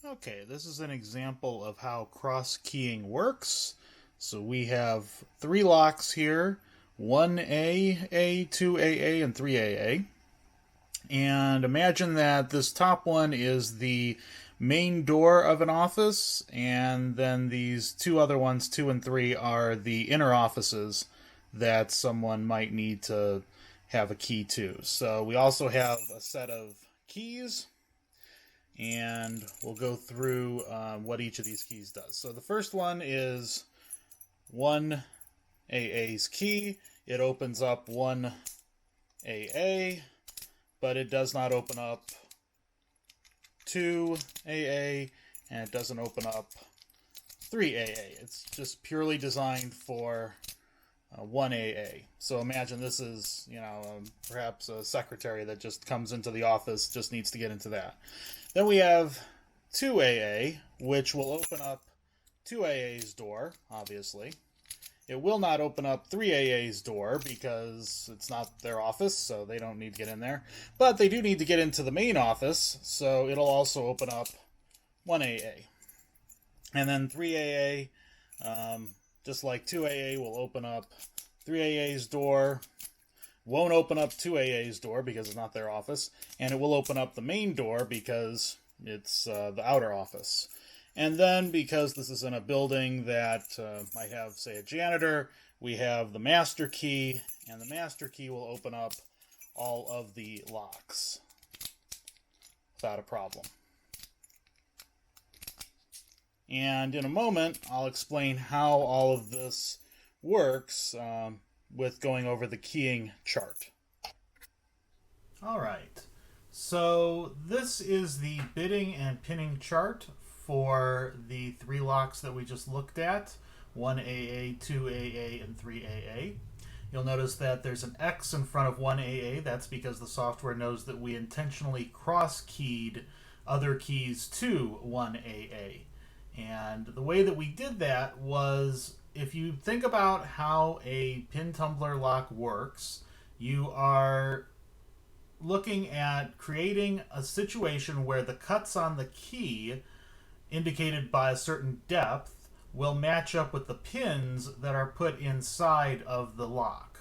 Okay, this is an example of how cross-keying works. So we have three locks here, 1AA, 2AA, and 3AA. And imagine that this top one is the main door of an office, and then these two other ones, 2 and 3, are the inner offices that someone might need to have a key to. So we also have a set of keys, and we'll go through what each of these keys does. So the first one is 1AA's key. It opens up 1AA, but it does not open up 2AA, and it doesn't open up 3AA. It's just purely designed for 1AA. So imagine this is, perhaps a secretary that just comes into the office, just needs to get into that. Then we have 2AA, which will open up 2AA's door, obviously. It will not open up 3AA's door because it's not their office, so they don't need to get in there. But they do need to get into the main office, so it'll also open up 1AA. And then 3AA, just like 2AA, will open up 3AA's door. Won't open up 2AA's door because it's not their office. And it will open up the main door because it's the outer office. And then, because this is in a building that might have, say, a janitor, we have the master key, and the master key will open up all of the locks without a problem. And in a moment, I'll explain how all of this works with going over the keying chart. All right, so this is the bitting and pinning chart for the three locks that we just looked at, 1AA, 2AA, and 3AA. You'll notice that there's an X in front of 1AA. That's because the software knows that we intentionally cross-keyed other keys to 1AA. And the way that we did that was, if you think about how a pin tumbler lock works, you are looking at creating a situation where the cuts on the key indicated by a certain depth will match up with the pins that are put inside of the lock.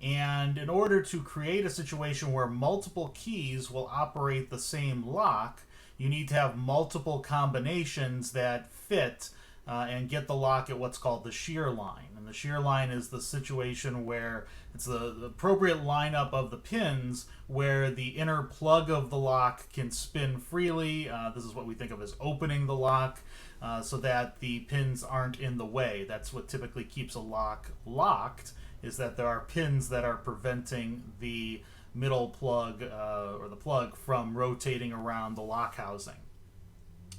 And in order to create a situation where multiple keys will operate the same lock, you need to have multiple combinations that fit and get the lock at what's called the shear line. And the shear line is the situation where it's the appropriate lineup of the pins where the inner plug of the lock can spin freely. This is what we think of as opening the lock so that the pins aren't in the way. That's what typically keeps a lock locked, is that there are pins that are preventing the middle plug or the plug from rotating around the lock housing.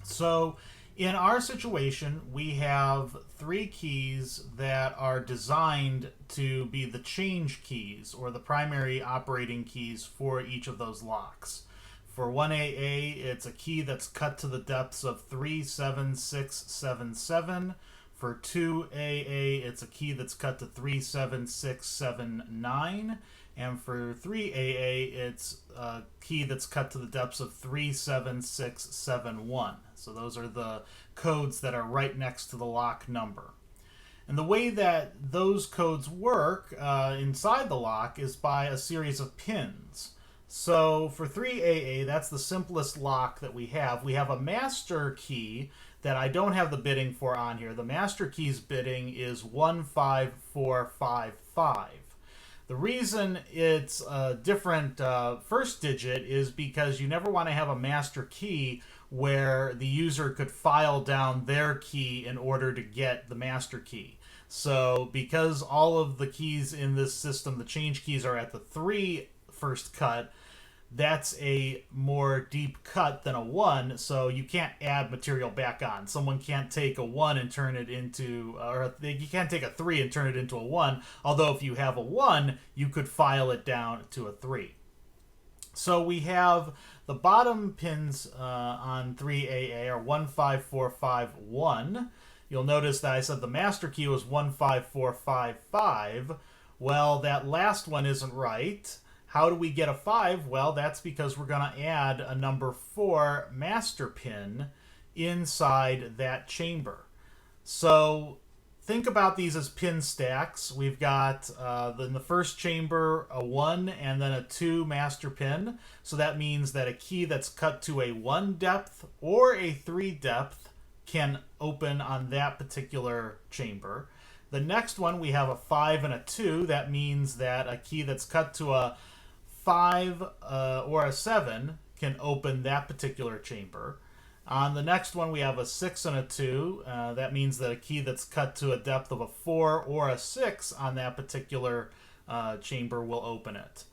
So in our situation, we have three keys that are designed to be the change keys, or the primary operating keys for each of those locks. For 1AA, it's a key that's cut to the depths of 37677. For 2AA, it's a key that's cut to 37679. And for 3AA, it's a key that's cut to the depths of 37671. So those are the codes that are right next to the lock number. And the way that those codes work inside the lock is by a series of pins. So for 3AA, that's the simplest lock that we have. We have a master key that I don't have the bitting for on here. The master key's bitting is 15455. The reason it's a different first digit is because you never want to have a master key where the user could file down their key in order to get the master key. So because all of the keys in this system, the change keys, are at the 3 first cut, that's a more deep cut than a 1, so you can't add material back on. Someone can't take a 1 and turn it into, or you can't take a 3 and turn it into a 1, although if you have a 1, you could file it down to a 3. So we have the bottom pins on 3AA are 15451. You'll notice that I said the master key was 15455. Well, that last one isn't right. How do we get a 5? Well, that's because we're going to add a number 4 master pin inside that chamber. So think about these as pin stacks. We've got in the first chamber a 1 and then a 2 master pin. So that means that a key that's cut to a 1 depth or a 3 depth can open on that particular chamber. The next one, we have a 5 and a 2. That means that a key that's cut to a 5 or a 7 can open that particular chamber. On the next one, we have a 6 and a 2. That means that a key that's cut to a depth of a 4 or a 6 on that particular chamber will open it.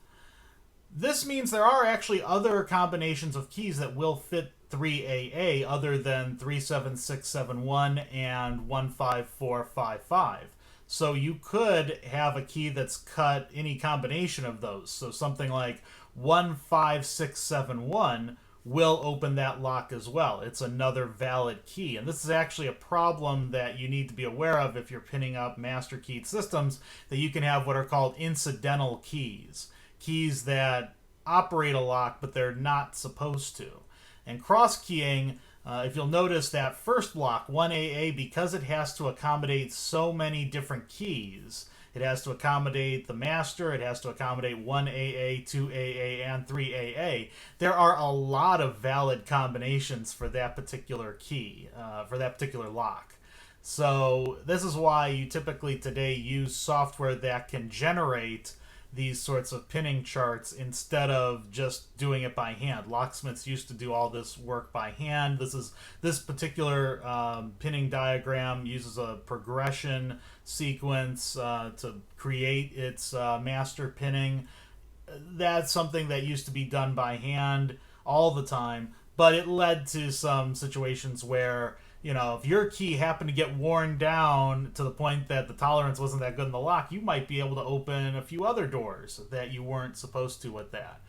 This means there are actually other combinations of keys that will fit 3AA other than 37671 and 15455. So you could have a key that's cut any combination of those. So something like 15671 will open that lock as well. It's another valid key. And this is actually a problem that you need to be aware of if you're pinning up master keyed systems, that you can have what are called incidental keys. Keys that operate a lock, but they're not supposed to. And cross-keying, if you'll notice that first block, 1AA, because it has to accommodate so many different keys, it has to accommodate the master, it has to accommodate 1AA, 2AA, and 3AA. There are a lot of valid combinations for that particular key, for that particular lock. So this is why you typically today use software that can generate these sorts of pinning charts instead of just doing it by hand. Locksmiths used to do all this work by hand. This particular pinning diagram uses a progression sequence to create its master pinning. That's something that used to be done by hand all the time, but it led to some situations where, you know, if your key happened to get worn down to the point that the tolerance wasn't that good in the lock, you might be able to open a few other doors that you weren't supposed to with that.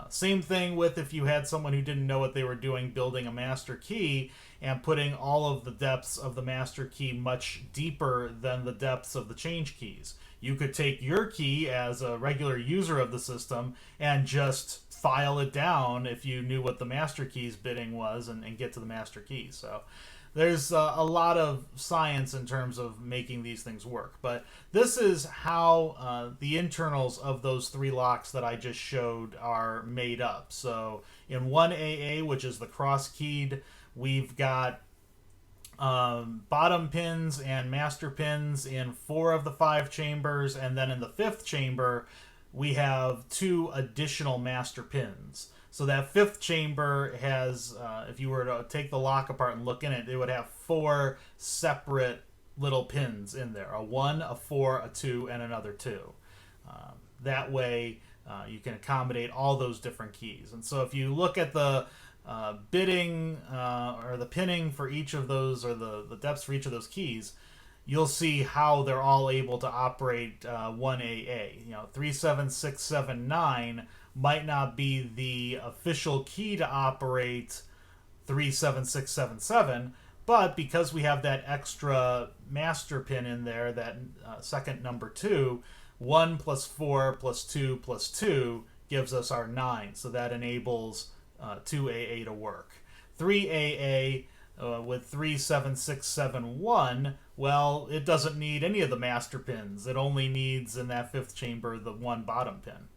Same thing with if you had someone who didn't know what they were doing building a master key and putting all of the depths of the master key much deeper than the depths of the change keys. You could take your key as a regular user of the system and just file it down if you knew what the master key's bidding was and get to the master key. So there's a lot of science in terms of making these things work. But this is how the internals of those 3 locks that I just showed are made up. So in 1AA, which is the cross-keyed, we've got bottom pins and master pins in 4 of the 5 chambers. And then in the 5th chamber, we have 2 additional master pins. So that 5th chamber has, if you were to take the lock apart and look in it, it would have 4 separate little pins in there. A 1, a 4, a 2, and another 2. That way you can accommodate all those different keys. And so if you look at the bidding or the pinning for each of those, or the depths for each of those keys, you'll see how they're all able to operate 1AA. You know, 37679 might not be the official key to operate 37677, but because we have that extra master pin in there, that second number 2, 1 plus 4 plus 2 plus 2 gives us our 9. So that enables 2AA to work. 3AA with 37671, well, it doesn't need any of the master pins. It only needs, in that 5th chamber, the 1 bottom pin.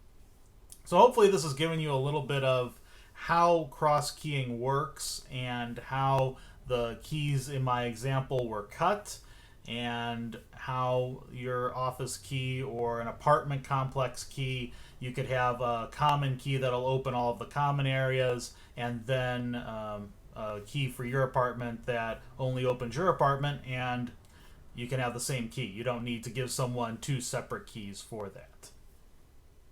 So hopefully this has given you a little bit of how cross-keying works and how the keys in my example were cut, and how your office key or an apartment complex key, you could have a common key that'll open all of the common areas, and then a key for your apartment that only opens your apartment, and you can have the same key. You don't need to give someone 2 separate keys for that.